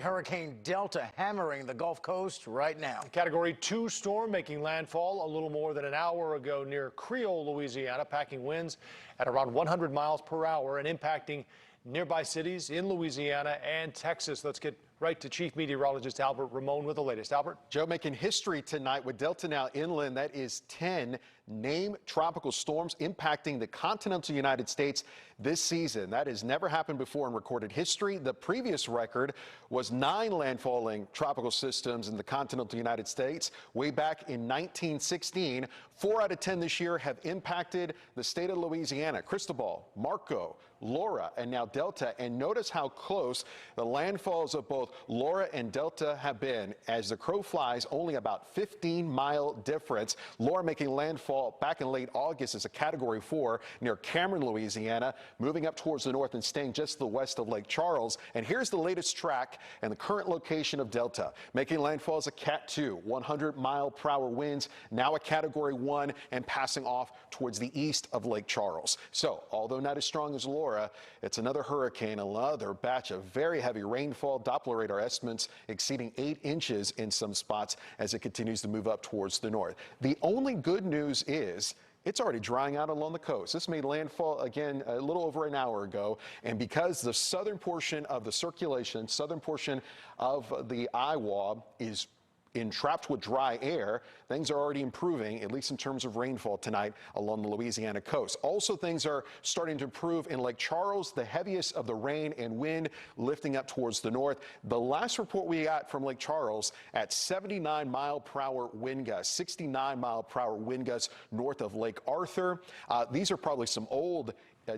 Hurricane Delta hammering the Gulf Coast right now. Category 2 storm making landfall a little more than an hour ago near Creole, Louisiana, packing winds at around 100 miles per hour and impacting nearby cities in Louisiana and Texas. Let's get right to Chief Meteorologist Albert Ramon with the latest. Albert? Joe, making history tonight with Delta now inland. That is 10 named tropical storms impacting the continental United States this season. That has never happened before in recorded history. The previous record was 9 landfalling tropical systems in the continental United States way back in 1916. 4 out of 10 this year have impacted the state of Louisiana. Cristobal, Marco, Laura, and now Delta. And notice how close the landfalls of both Laura and Delta have been. As the crow flies, only about 15-mile difference. Laura making landfall back in late August as a Category 4 near Cameron, Louisiana, moving up towards the north and staying just to the west of Lake Charles. And here's the latest track and the current location of Delta. Making landfall as a Cat 2, 100-mile-per-hour winds, now a Category 1 and passing off towards the east of Lake Charles. So, although not as strong as Laura, it's another hurricane, another batch of very heavy rainfall. Doppler radar estimates exceeding 8 inches in some spots as it continues to move up towards the north. The only good news is it's already drying out along the coast. This made landfall again a little over an hour ago, and because the southern portion of the circulation, southern portion of the Iowa is entrapped with dry air, things are already improving, at least in terms of rainfall tonight along the Louisiana coast. Also, things are starting to improve in Lake Charles, the heaviest of the rain and wind lifting up towards the north. The last report we got from Lake Charles at 79-mile-per-hour wind gusts, 69-mile-per-hour wind gusts north of Lake Arthur. These are probably some old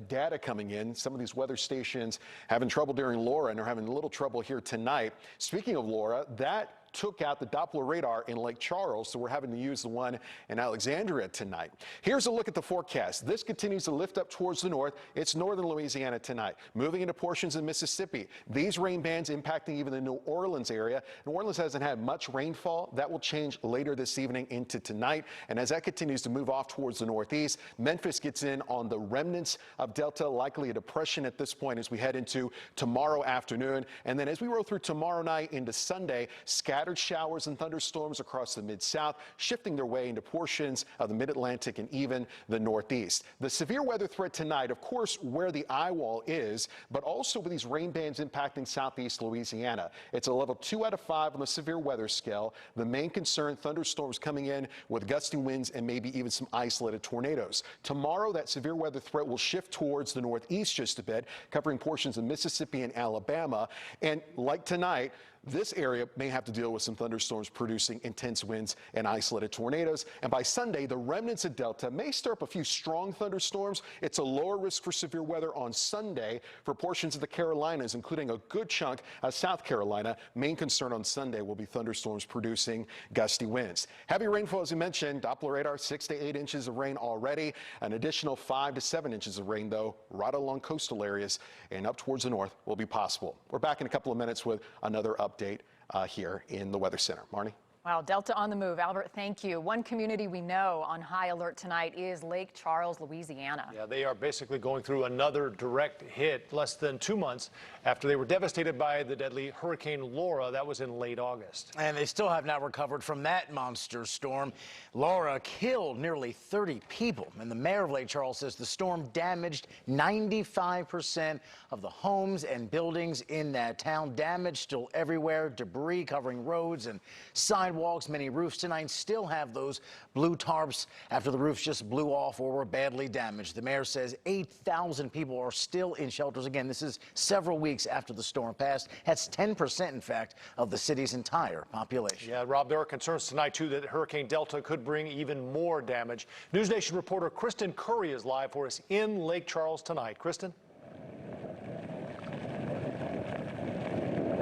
data coming in. Some of these weather stations having trouble during Laura and are having a little trouble here tonight. Speaking of Laura, that took out the Doppler radar in Lake Charles, so we're having to use the one in Alexandria tonight. Here's a look at the forecast. This continues to lift up towards the north. It's northern Louisiana tonight, moving into portions of Mississippi. These rain bands impacting even the New Orleans area. New Orleans hasn't had much rainfall. That will change later this evening into tonight. And as that continues to move off towards the northeast, Memphis gets in on the remnants of Delta, likely a depression at this point as we head into tomorrow afternoon. And then as we roll through tomorrow night into Sunday, scattered showers and thunderstorms across the Mid-South, shifting their way into portions of the Mid-Atlantic and even the Northeast. The severe weather threat tonight, of course, where the eye wall is, but also with these rain bands impacting southeast Louisiana. It's a level 2 out of 5 on the severe weather scale. The main concern, thunderstorms coming in with gusty winds and maybe even some isolated tornadoes. Tomorrow, that severe weather threat will shift towards the northeast just a bit, covering portions of Mississippi and Alabama. And like tonight, this area may have to deal with some thunderstorms producing intense winds and isolated tornadoes. And by Sunday, the remnants of Delta may stir up a few strong thunderstorms. It's a lower risk for severe weather on Sunday for portions of the Carolinas, including a good chunk of South Carolina. Main concern on Sunday will be thunderstorms producing gusty winds. Heavy rainfall, as you mentioned, Doppler radar, 6 to 8 inches of rain already. An additional 5 to 7 inches of rain, though, right along coastal areas and up towards the north will be possible. We're back in a couple of minutes with another update here in the Weather Center. Marnie? Wow, Delta on the move. Albert, thank you. One community we know on high alert tonight is Lake Charles, Louisiana. Yeah, they are basically going through another direct hit less than 2 months after they were devastated by the deadly Hurricane Laura. That was in late August. And they still have not recovered from that monster storm. Laura killed nearly 30 people. And the mayor of Lake Charles says the storm damaged 95% of the homes and buildings in that town. Damage still everywhere, debris covering roads and sidewalks. Many roofs tonight still have those blue tarps after the roofs just blew off or were badly damaged. The mayor says 8,000 people are still in shelters. Again, this is several weeks after the storm passed. That's 10%, in fact, of the city's entire population. Yeah, Rob, there are concerns tonight, too, that Hurricane Delta could bring even more damage. NewsNation reporter Kristen Curry is live for us in Lake Charles tonight. Kristen?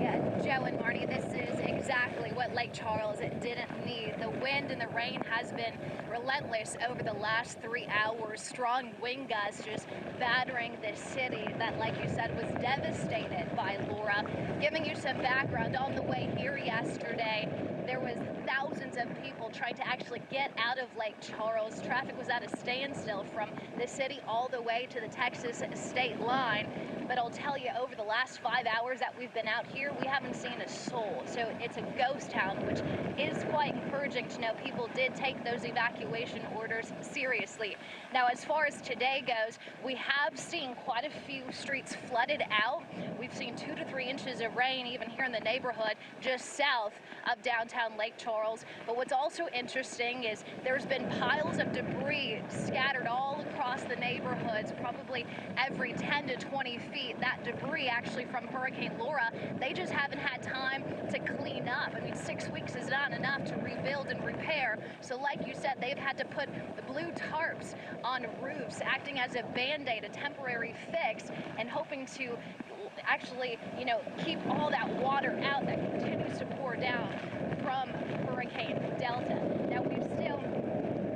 Yeah, Joe and Marty, this is exactly what Lake Lake Charles didn't need. The wind and the rain has been relentless over the last 3 hours. Strong wind gusts just battering this city that, like you said, was devastated by Laura. Giving you some background, on the way here yesterday, there was thousands of people trying to actually get out of Lake Charles. Traffic was at a standstill from the city all the way to the Texas state line. But I'll tell you, over the last 5 hours that we've been out here, we haven't seen a soul. So it's a ghost town, which is quite encouraging to know people did take those evacuation orders seriously. Now, as far as today goes, we have seen quite a few streets flooded out. We've seen 2 to 3 inches of rain even here in the neighborhood just south of downtown Lake Charles. But what's also interesting is there's been piles of debris scattered all across the neighborhoods, probably every 10 to 20 feet. That debris actually from Hurricane Laura, they just haven't had time to clean up. I mean, 6 weeks is not enough to rebuild and repair. So like you said, they've had to put the blue tarps on roofs, acting as a Band-Aid, a temporary fix, and hoping to actually, keep all that water out that continues to pour down from Hurricane Delta. Now, we still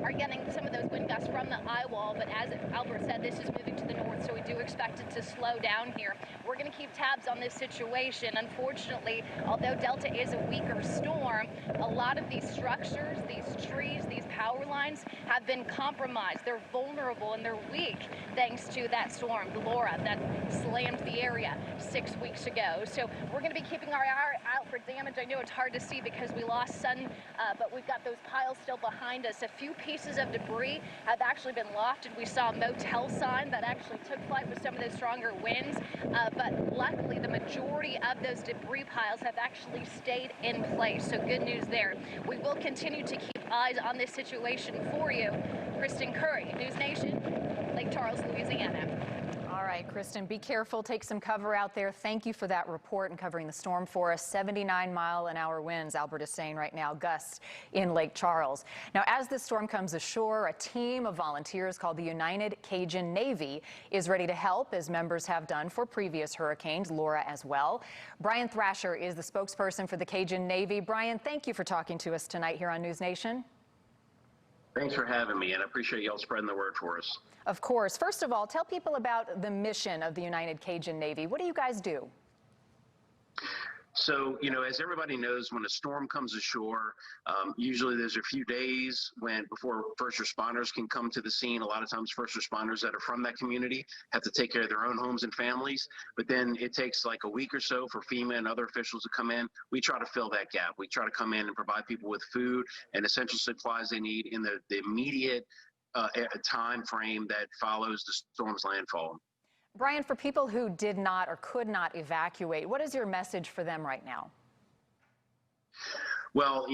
are getting some of those wind gusts from the eye wall, but as Albert said, this is moving to the north, so we do expect it to slow down here. We're going to keep tabs on this situation. Unfortunately, although Delta is a weaker storm, a lot of these structures, these trees, these power lines have been compromised. They're vulnerable and they're weak thanks to that storm, Laura, that slammed the area 6 weeks ago. So we're going to be keeping our eye out for damage. I know it's hard to see because we lost sun, but we've got those piles still behind us. A few pieces of debris have actually been lofted. We saw a motel sign that actually took flight with some of those stronger winds, but luckily the majority of those debris piles have actually stayed in place. So good news there. We will continue to keep eyes on this situation for you. Kristen Curry, NewsNation, Lake Charles, Louisiana. All right, Kristen, be careful. Take some cover out there. Thank you for that report and covering the storm for us. 79-mile-an-hour winds, Albert is saying right now, gusts in Lake Charles. Now, as this storm comes ashore, a team of volunteers called the United Cajun Navy is ready to help, as members have done for previous hurricanes, Laura as well. Brian Thrasher is the spokesperson for the Cajun Navy. Brian, thank you for talking to us tonight here on NewsNation. Thanks for having me, and I appreciate y'all spreading the word for us. Of course. First of all, tell people about the mission of the United Cajun Navy. What do you guys do? So, as everybody knows, when a storm comes ashore, usually there's a few days before first responders can come to the scene. A lot of times first responders that are from that community have to take care of their own homes and families. But then it takes like a week or so for FEMA and other officials to come in. We try to fill that gap. We try to come in and provide people with food and essential supplies they need in the immediate time frame that follows the storm's landfall. Brian, for people who did not or could not evacuate, what is your message for them right now? Well,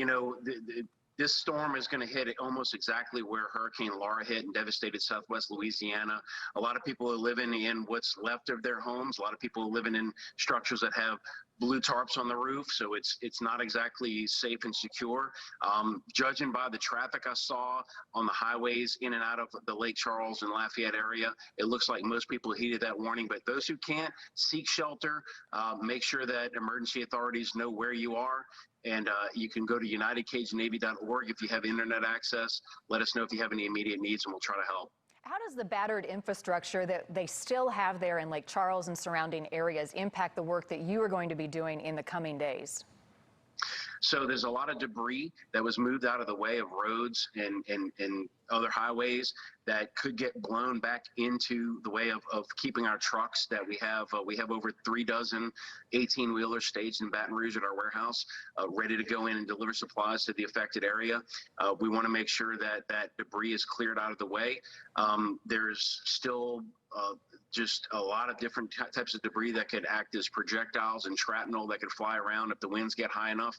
this storm is going to hit almost exactly where Hurricane Laura hit and devastated southwest Louisiana. A lot of people are living in what's left of their homes. A lot of people are living in structures that have blue tarps on the roof, so it's not exactly safe and secure. Judging by the traffic I saw on the highways in and out of the Lake Charles and Lafayette area, it looks like most people heeded that warning. But those who can't, seek shelter. Make sure that emergency authorities know where you are. And you can go to UnitedCajunNavy.org if you have internet access. Let us know if you have any immediate needs, and we'll try to help. How does the battered infrastructure that they still have there in Lake Charles and surrounding areas impact the work that you are going to be doing in the coming days? So there's a lot of debris that was moved out of the way of roads and other highways that could get blown back into the way of keeping our trucks that we have. We have over 3 dozen 18-wheelers staged in Baton Rouge at our warehouse, ready to go in and deliver supplies to the affected area. We want to make sure that that debris is cleared out of the way. There's still just a lot of different types of debris that could act as projectiles and shrapnel that could fly around if the winds get high enough.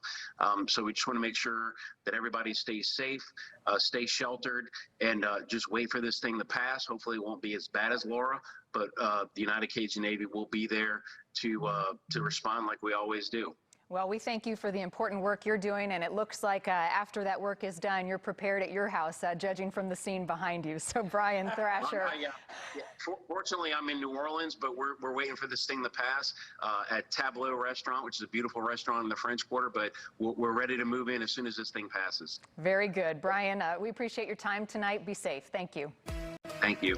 So we just want to make sure that everybody stays safe, stay sheltered, and just wait for this thing to pass. Hopefully it won't be as bad as Laura, but the United Cajun Navy will be there to respond like we always do. Well, we thank you for the important work you're doing, and it looks like after that work is done, you're prepared at your house, judging from the scene behind you. So, Brian Thrasher. Yeah. Fortunately, I'm in New Orleans, but we're waiting for this thing to pass at Tableau Restaurant, which is a beautiful restaurant in the French Quarter, but we're ready to move in as soon as this thing passes. Very good. Brian, we appreciate your time tonight. Be safe. Thank you. Thank you.